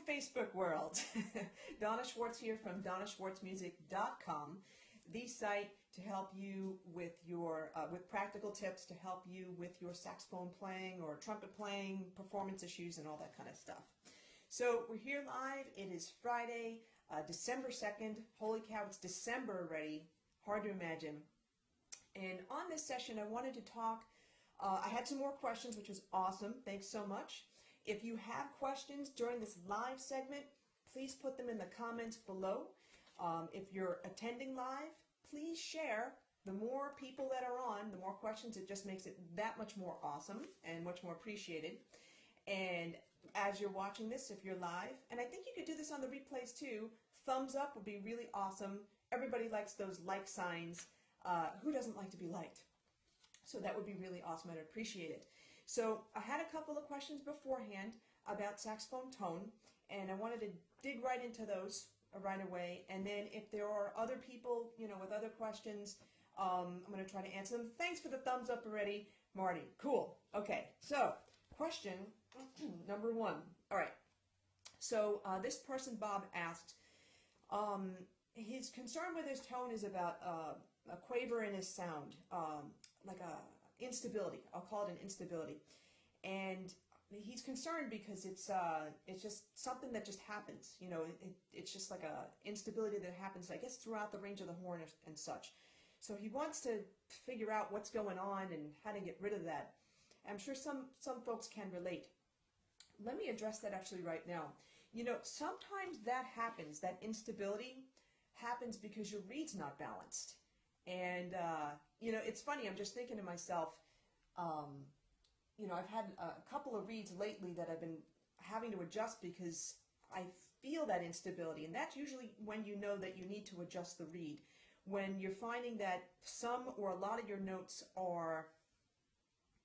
Facebook world. Donna Schwartz here from DonnaSchwartzMusic.com, the site to help you with your with practical tips to help you with your saxophone playing or trumpet playing, performance issues, and all that kind of stuff. So we're here live. It is Friday, December 2nd. Holy cow, it's December already. Hard to imagine. And on this session, I wanted to talk. I had some more questions, which was awesome. Thanks so much. If you have questions during this live segment, please put them in the comments below. If you're attending live, please share. The more people that are on, the more questions, it just makes it that much more awesome and much more appreciated. And as you're watching this, if you're live, and I think you could do this on the replays too, thumbs up would be really awesome. Everybody likes those like signs. Who doesn't like to be liked? So that would be really awesome. I'd appreciate it. So I had a couple of questions beforehand about saxophone tone, and I wanted to dig right into those right away. And then if there are other people, with other questions, I'm going to try to answer them. Thanks for the thumbs up already, Marty. Cool. Okay. So question number one. All right. So this person, Bob, asked, his concern with his tone is about a quaver in his sound, like a instability. I'll call it an instability, and he's concerned because it's just something that just happens. It's just like a instability that happens, I guess, throughout the range of the horn and such. So he wants to figure out what's going on and how to get rid of that. I'm sure some folks can relate. Let me address that actually right now. Sometimes that happens, that instability happens because your reed's not balanced. And, it's funny, I'm just thinking to myself, I've had a couple of reeds lately that I've been having to adjust because I feel that instability. And that's usually when you know that you need to adjust the reed. When you're finding that some or a lot of your notes are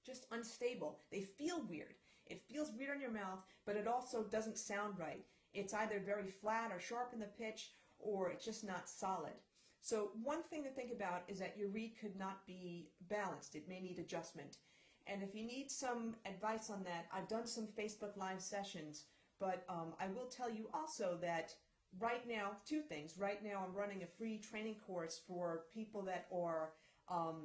just unstable. They feel weird. It feels weird in your mouth, but it also doesn't sound right. It's either very flat or sharp in the pitch, or it's just not solid. So one thing to think about is that your reed could not be balanced. It may need adjustment. And if you need some advice on that, I've done some Facebook Live sessions, but I will tell you also that right now, two things. Right now I'm running a free training course for people that are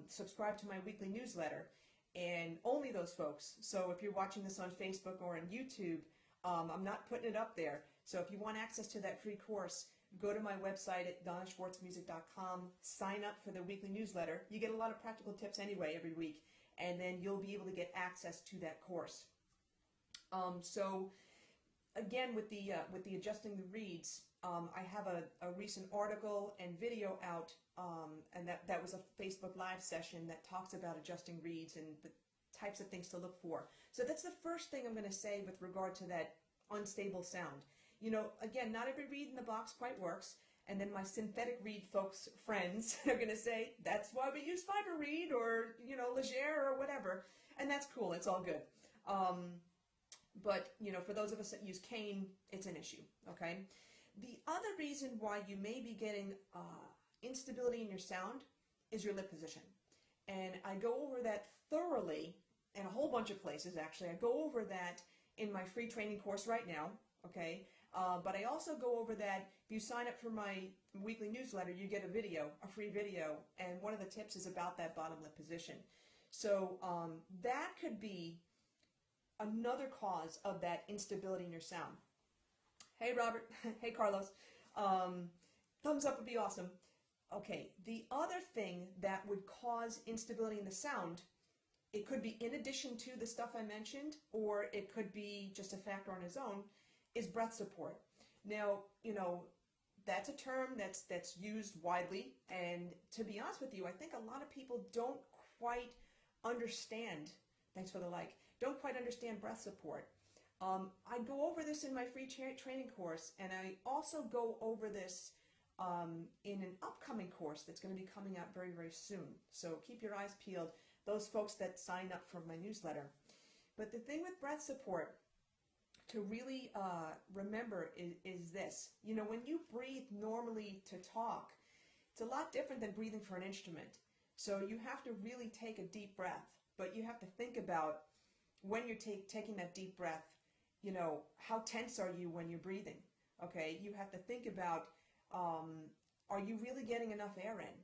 subscribed to my weekly newsletter, and only those folks. So if you're watching this on Facebook or on YouTube, I'm not putting it up there. So if you want access to that free course, go to my website at DonnaSchwartzMusic.com, sign up for the weekly newsletter. You get a lot of practical tips anyway every week, and then you'll be able to get access to that course. So again, with the adjusting the reeds, I have a recent article and video out, and that was a Facebook Live session that talks about adjusting reeds and the types of things to look for. So that's the first thing I'm going to say with regard to that unstable sound. Again, not every reed in the box quite works, and then my synthetic reed friends are going to say, that's why we use fiber reed or, Legere or whatever, and that's cool, it's all good. But, for those of us that use cane, it's an issue, okay? The other reason why you may be getting instability in your sound is your lip position. And I go over that thoroughly in a whole bunch of places, actually. I go over that in my free training course right now, okay? But I also go over that if you sign up for my weekly newsletter, you get a free video, and one of the tips is about that bottom lip position. So that could be another cause of that instability in your sound. Hey, Robert. Hey, Carlos. Thumbs up would be awesome. Okay, the other thing that would cause instability in the sound, it could be in addition to the stuff I mentioned, or it could be just a factor on its own, is breath support. Now, that's a term that's used widely, and to be honest with you, I think a lot of people don't quite understand, thanks for the like, don't quite understand breath support. I go over this in my free training course, and I also go over this in an upcoming course that's going to be coming out very, very soon. So keep your eyes peeled, those folks that sign up for my newsletter. But the thing with breath support to really remember is this. When you breathe normally to talk, it's a lot different than breathing for an instrument. So you have to really take a deep breath, but you have to think about when you're taking that deep breath, you know, how tense are you when you're breathing? Okay, you have to think about, are you really getting enough air in,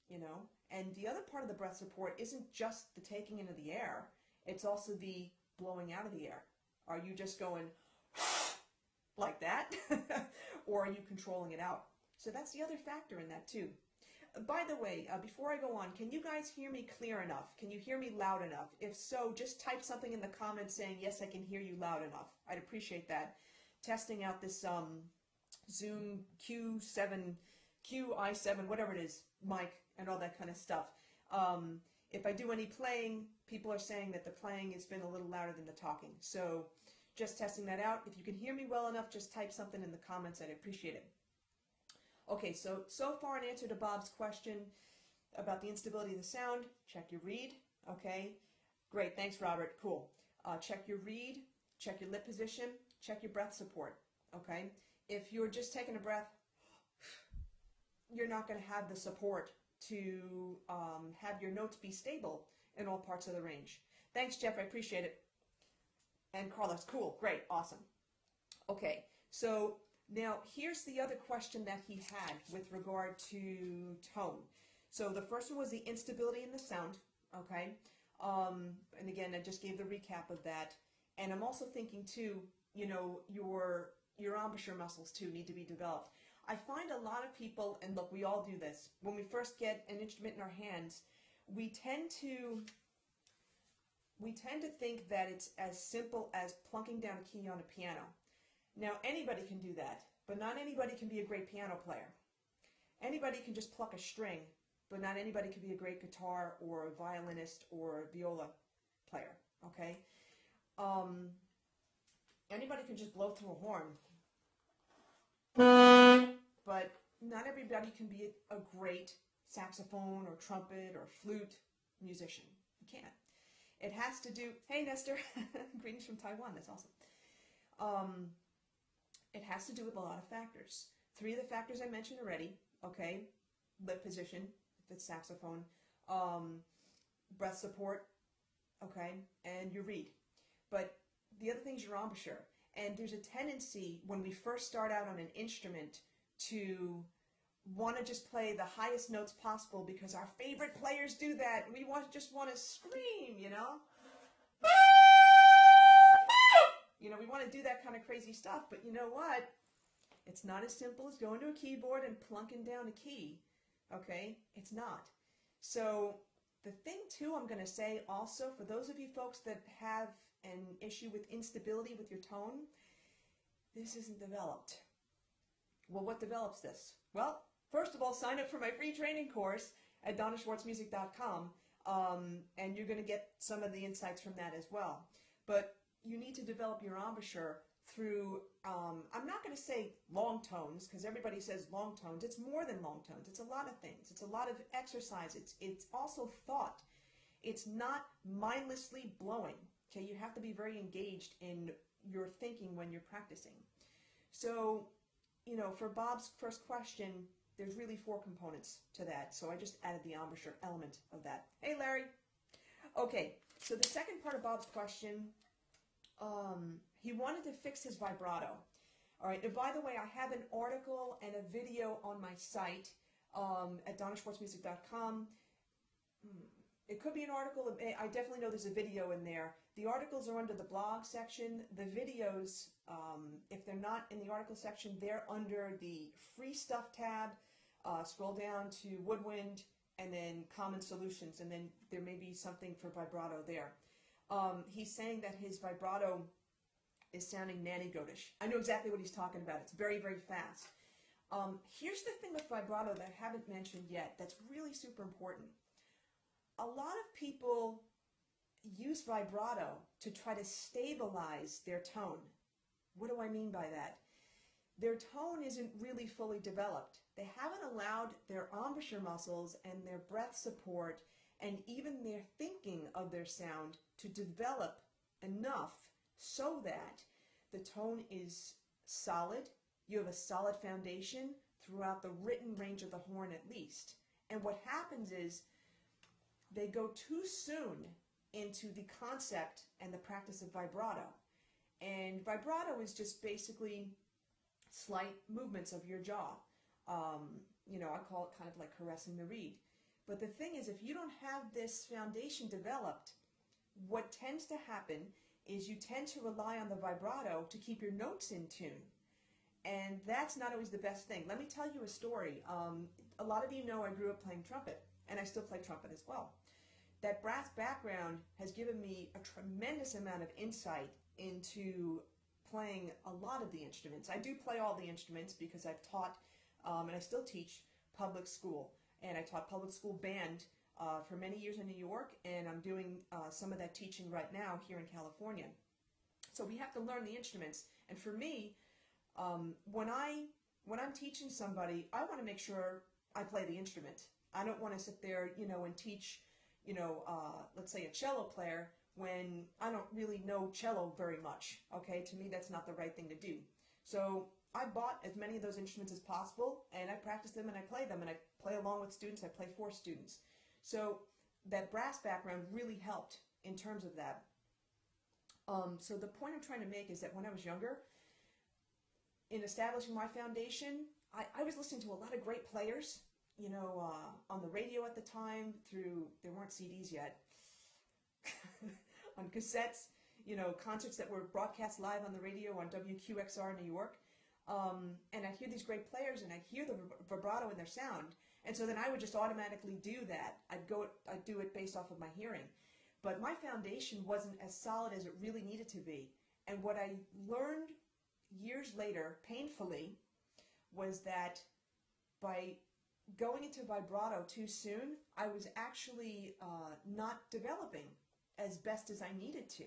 you know? And the other part of the breath support isn't just the taking into the air, it's also the blowing out of the air. Are you just going like that? Or are you controlling it out? So that's the other factor in that too. By the way, before I go on, can you guys hear me clear enough? Can you hear me loud enough? If so, just type something in the comments saying, yes, I can hear you loud enough. I'd appreciate that. Testing out this Zoom Q7, QI7, whatever it is, mic, and all that kind of stuff. If I do any playing, people are saying that the playing has been a little louder than the talking. So just testing that out. If you can hear me well enough, just type something in the comments. I'd appreciate it. Okay, so far in answer to Bob's question about the instability of the sound, check your reed, okay? Great, thanks Robert, cool. Check your reed, check your lip position, check your breath support, okay? If you're just taking a breath, you're not going to have the support to have your notes be stable in all parts of the range. Thanks Jeff, I appreciate it. And Carlos, cool, great, awesome. Okay, so now, here's the other question that he had with regard to tone. So the first one was the instability in the sound, okay? And again, I just gave the recap of that. And I'm also thinking too, you know, your embouchure muscles too need to be developed. I find a lot of people, and look, we all do this, when we first get an instrument in our hands, we tend to think that it's as simple as plunking down a key on a piano. Now, anybody can do that, but not anybody can be a great piano player. Anybody can just pluck a string, but not anybody can be a great guitar or a violinist or a viola player, okay? Anybody can just blow through a horn, but not everybody can be a great saxophone or trumpet or flute musician. You can't. It has to do, hey Nestor, greetings from Taiwan, that's awesome. It has to do with a lot of factors. 3 of the factors I mentioned already, okay? Lip position, if it's saxophone, breath support, okay? And your reed. But the other thing is your embouchure. And there's a tendency when we first start out on an instrument to want to just play the highest notes possible because our favorite players do that. We just want to scream, you know? You know, we want to do that kind of crazy stuff, but you know what? It's not as simple as going to a keyboard and plunking down a key, okay? It's not. So the thing, too, I'm going to say also, for those of you folks that have an issue with instability with your tone, this isn't developed. Well, what develops this? Well, first of all, sign up for my free training course at DonnaSchwartzMusic.com, and you're going to get some of the insights from that as well. But you need to develop your embouchure through, I'm not going to say long tones, because everybody says long tones. It's more than long tones. It's a lot of things. It's a lot of exercise. It's also thought. It's not mindlessly blowing. Okay, you have to be very engaged in your thinking when you're practicing. So, you know, for Bob's first question, there's really 4 components to that. So I just added the embouchure element of that. Hey, Larry. Okay, so the second part of Bob's question, he wanted to fix his vibrato. All right, and by the way, I have an article and a video on my site at DonnaSchwartzMusic.com. It could be an article. I definitely know there's a video in there. The articles are under the blog section. The videos, if they're not in the article section, they're under the free stuff tab. Scroll down to Woodwind and then Common Solutions, and then there may be something for vibrato there. He's saying that his vibrato is sounding nanny-goatish. I know exactly what he's talking about. It's very, very fast. Here's the thing with vibrato that I haven't mentioned yet that's really super important. A lot of people use vibrato to try to stabilize their tone. What do I mean by that? Their tone isn't really fully developed. They haven't allowed their embouchure muscles and their breath support and even their thinking of their sound to develop enough so that the tone is solid, you have a solid foundation throughout the written range of the horn at least. And what happens is they go too soon into the concept and the practice of vibrato. And vibrato is just basically slight movements of your jaw. You know, I call it kind of like caressing the reed. But the thing is, if you don't have this foundation developed, what tends to happen is you tend to rely on the vibrato to keep your notes in tune. And that's not always the best thing. Let me tell you a story. A lot of you know I grew up playing trumpet, and I still play trumpet as well. That brass background has given me a tremendous amount of insight into playing a lot of the instruments. I do play all the instruments because I've taught, and I still teach public school. And I taught public school band for many years in New York, and I'm doing some of that teaching right now here in California. So we have to learn the instruments. And for me, when I'm teaching somebody, I want to make sure I play the instrument. I don't want to sit there, you know, and teach, you know, let's say a cello player when I don't really know cello very much. Okay, to me that's not the right thing to do. So I bought as many of those instruments as possible, and I practice them and I play them, and I play along with students. I play for students. So that brass background really helped in terms of that. So the point I'm trying to make is that when I was younger, in establishing my foundation, I was listening to a lot of great players, you know, on the radio at the time, there weren't CDs yet, on cassettes, you know, concerts that were broadcast live on the radio on WQXR in New York. And I'd hear these great players, and I'd hear the vibrato in their sound, and so then I would just automatically do that. I'd do it based off of my hearing. But my foundation wasn't as solid as it really needed to be. And what I learned years later, painfully, was that by going into vibrato too soon, I was actually not developing as best as I needed to.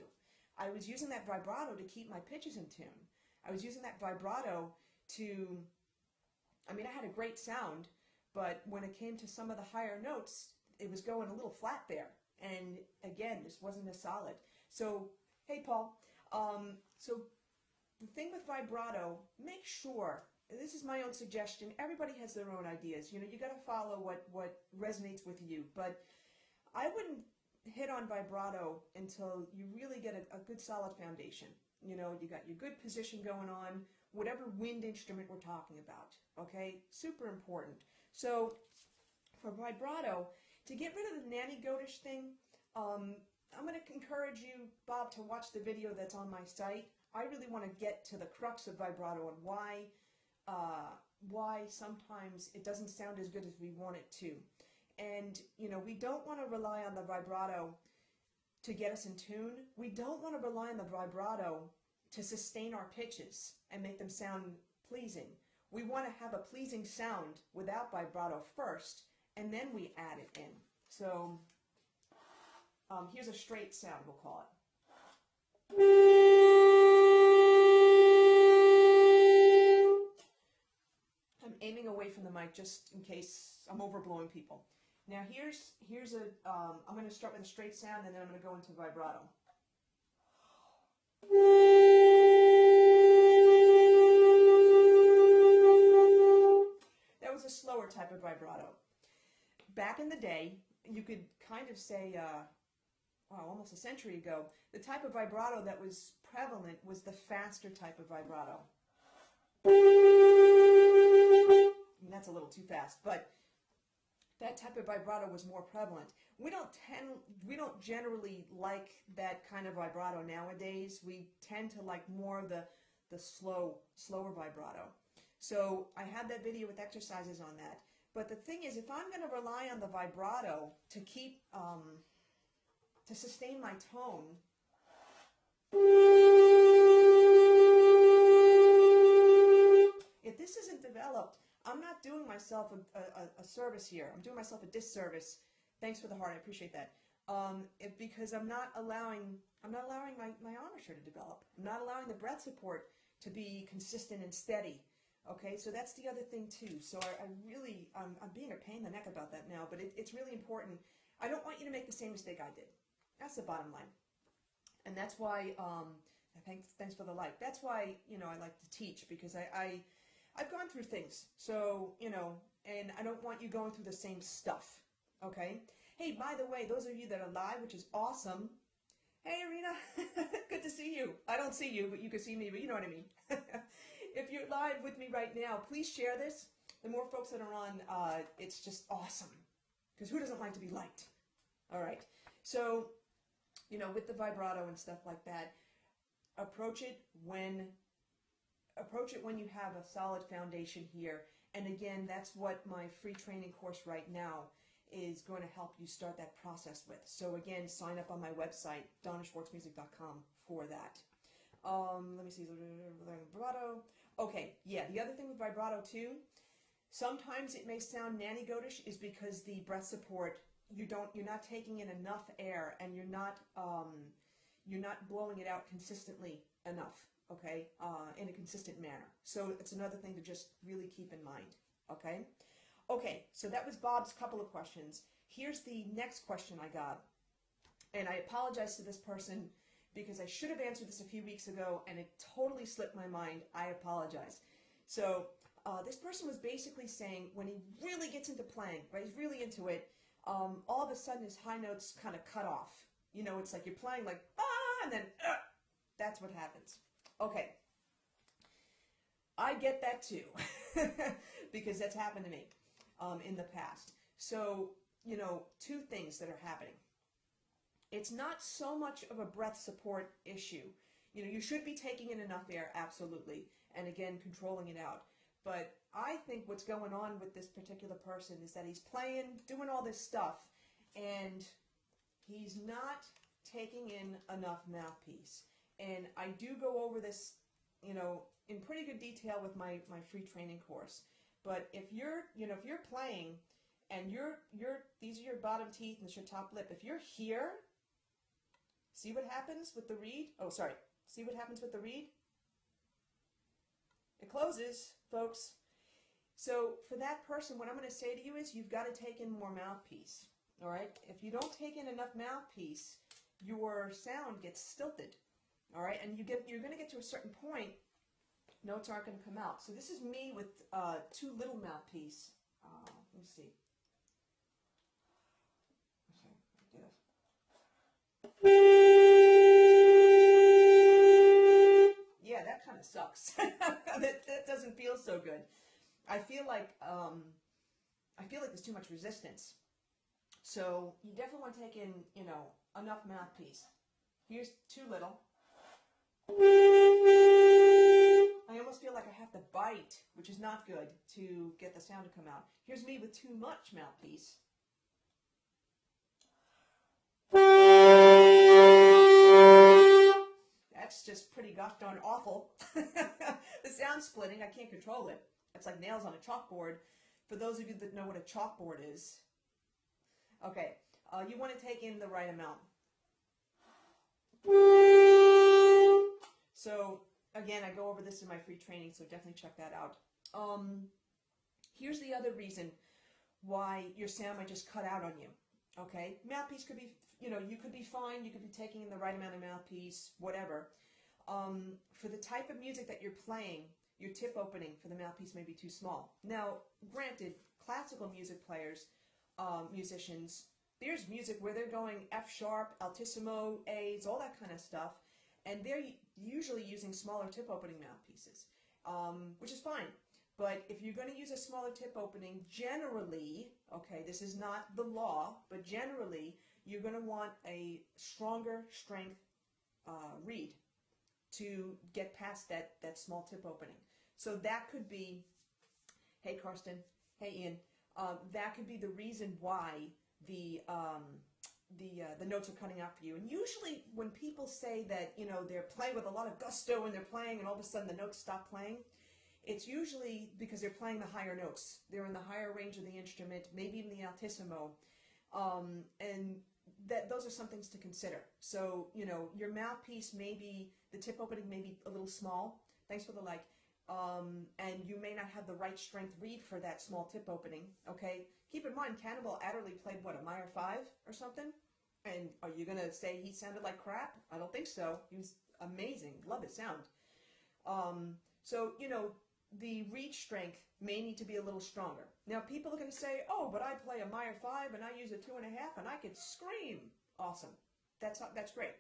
I was using that vibrato to keep my pitches in tune. I was using that vibrato to, I mean, I had a great sound, but when it came to some of the higher notes, it was going a little flat there. And again, this wasn't as solid. So, hey, Paul, so the thing with vibrato, make sure, this is my own suggestion, everybody has their own ideas. You know, you got to follow what resonates with you. But I wouldn't hit on vibrato until you really get a good solid foundation. You know, you got your good position going on, whatever wind instrument we're talking about, okay? Super important. So for vibrato, to get rid of the nanny-goatish thing, I'm going to encourage you, Bob, to watch the video that's on my site. I really want to get to the crux of vibrato and why sometimes it doesn't sound as good as we want it to. And, you know, we don't want to rely on the vibrato to get us in tune. We don't want to rely on the vibrato to sustain our pitches and make them sound pleasing. We want to have a pleasing sound without vibrato first, and then we add it in. So here's a straight sound, we'll call it. I'm aiming away from the mic just in case I'm overblowing people. Now here's a, I'm going to start with a straight sound, and then I'm going to go into vibrato. That was a slower type of vibrato. Back in the day, you could kind of say, almost a century ago, the type of vibrato that was prevalent was the faster type of vibrato. I mean, that's a little too fast, but that type of vibrato was more prevalent. We don't generally like that kind of vibrato nowadays. We tend to like more the slower vibrato. So I had that video with exercises on that. But the thing is, if I'm going to rely on the vibrato to keep, to sustain my tone, if this isn't developed, I'm not doing myself a service here. I'm doing myself a disservice. Thanks for the heart. I appreciate that. Because I'm not allowing my embouchure to develop. I'm not allowing the breath support to be consistent and steady. Okay, so that's the other thing too. So I'm being a pain in the neck about that now, but it's really important. I don't want you to make the same mistake I did. That's the bottom line. And that's why, thanks for the like. That's why, you know, I like to teach, because I've gone through things. So, you know, and I don't want you going through the same stuff. Okay? Hey, by the way, those of you that are live, which is awesome, Hey, Arena. Good to see you. I don't see you, but you can see me, but you know what I mean. If you're live with me right now, please share this. The more folks that are on, it's just awesome. Because who doesn't like to be liked? All right. So, you know, with the vibrato and stuff like that, approach it when you have a solid foundation here. And again, that's what my free training course right now is going to help you start that process with. So again, sign up on my website, donnaschwartzmusic.com for that. Let me see, vibrato. Okay, yeah, the other thing with vibrato too, sometimes it may sound nanny-goatish is because the breath support, you're not taking in enough air, and you're not blowing it out consistently enough, okay, in a consistent manner. So it's another thing to just really keep in mind, okay? Okay, so that was Bob's couple of questions. Here's the next question I got, and I apologize to this person because I should have answered this a few weeks ago, and it totally slipped my mind. I apologize. So this person was basically saying when he really gets into playing, right, he's really into it, all of a sudden his high notes kind of cut off. You know, it's like you're playing like, ah, and then, that's what happens. Okay. I get that too, because that's happened to me in the past. So, you know, two things that are happening. It's not so much of a breath support issue. You know, you should be taking in enough air, absolutely, and again, controlling it out. But I think what's going on with this particular person is that he's playing, doing all this stuff, and he's not taking in enough mouthpiece. And I do go over this, you know, in pretty good detail with my free training course. But if you're playing and these are your bottom teeth and this is your top lip, if you're here, see what happens with the reed? Oh, sorry. See what happens with the reed? It closes, folks. So for that person, what I'm going to say to you is you've got to take in more mouthpiece. All right? If you don't take in enough mouthpiece, your sound gets stilted. All right? And you're going to get to a certain point, notes aren't going to come out. So this is me with too little mouthpiece. Let me see. Yeah, that kind of sucks. that doesn't feel so good. I feel like there's too much resistance. So you definitely want to take in, you know, enough mouthpiece. Here's too little. I almost feel like I have to bite, which is not good, to get the sound to come out. Here's me with too much mouthpiece. That's just pretty gosh darn awful. The sound splitting, I can't control it. It's like nails on a chalkboard. For those of you that know what a chalkboard is. Okay, you want to take in the right amount. So, again, I go over this in my free training, so definitely check that out. Here's the other reason why your sound might just cut out on you. Okay, mouthpiece could be, you know, you could be fine, you could be taking in the right amount of mouthpiece, whatever. For the type of music that you're playing, your tip opening for the mouthpiece may be too small. Now, granted, classical music players, musicians, there's music where they're going F sharp, altissimo, A's, all that kind of stuff, and they're usually using smaller tip opening mouthpieces, which is fine. But if you're going to use a smaller tip opening, generally, okay, this is not the law, but generally, you're going to want a stronger strength reed to get past that small tip opening. So that could be, hey Karsten, hey Ian, that could be the reason why the notes are cutting out for you. And usually when people say that, you know, they're playing with a lot of gusto and they're playing and all of a sudden the notes stop playing, it's usually because they're playing the higher notes. They're in the higher range of the instrument, maybe even the altissimo, and those are some things to consider. So, you know, your mouthpiece may be, the tip opening may be a little small. Thanks for the like. And you may not have the right strength reed for that small tip opening, okay? Keep in mind, Cannibal Adderley played, what, a Meyer 5 or something? And are you going to say he sounded like crap? I don't think so. He was amazing. Love his sound. So, you know, the reed strength may need to be a little stronger. Now, people are going to say, oh, but I play a Meyer 5 and I use a 2.5 and I could scream. Awesome. That's great.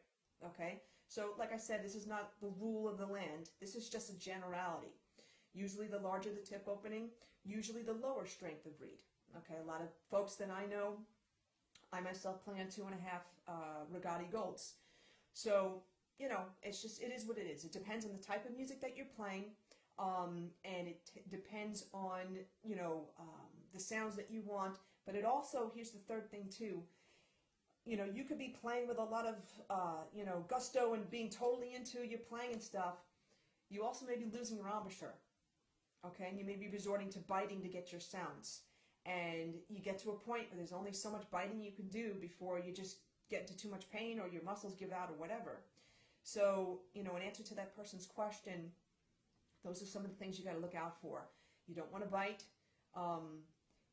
Okay? So, like I said, this is not the rule of the land. This is just a generality. Usually the larger the tip opening, usually the lower strength of reed. Okay, a lot of folks that I know, I myself play on 2.5 Rigati golds. So, you know, it's just, it is what it is. It depends on the type of music that you're playing, and it depends on, you know, the sounds that you want. But it also, here's the third thing too, you know, you could be playing with a lot of, you know, gusto and being totally into your playing and stuff. You also may be losing your embouchure, okay? And you may be resorting to biting to get your sounds. And you get to a point where there's only so much biting you can do before you just get into too much pain or your muscles give out or whatever. So, you know, in answer to that person's question, those are some of the things you got to look out for. You don't want to bite.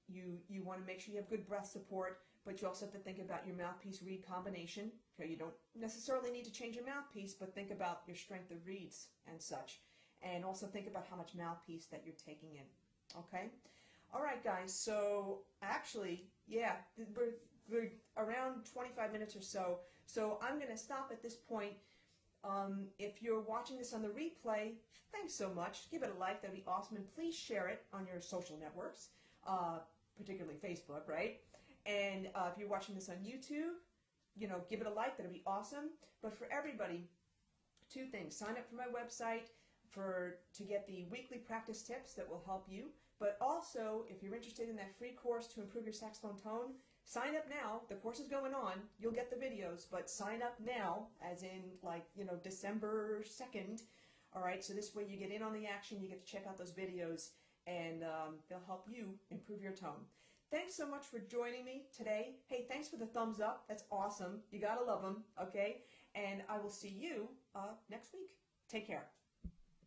You want to make sure you have good breath support, but you also have to think about your mouthpiece-reed combination. Okay, you don't necessarily need to change your mouthpiece, but think about your strength of reeds and such. And also think about how much mouthpiece that you're taking in. Okay? All right, guys, so actually, yeah, we're around 25 minutes or so. So I'm going to stop at this point. If you're watching this on the replay, thanks so much. Give it a like. That'd be awesome. And please share it on your social networks, particularly Facebook, right? And if you're watching this on YouTube, you know, give it a like. That'd be awesome. But for everybody, two things. Sign up for my website to get the weekly practice tips that will help you. But also, if you're interested in that free course to improve your saxophone tone, sign up now. The course is going on. You'll get the videos, but sign up now, as in, like, you know, December 2nd. All right, so this way you get in on the action, you get to check out those videos, and they'll help you improve your tone. Thanks so much for joining me today. Hey, thanks for the thumbs up. That's awesome. You gotta love them, okay? And I will see you next week. Take care.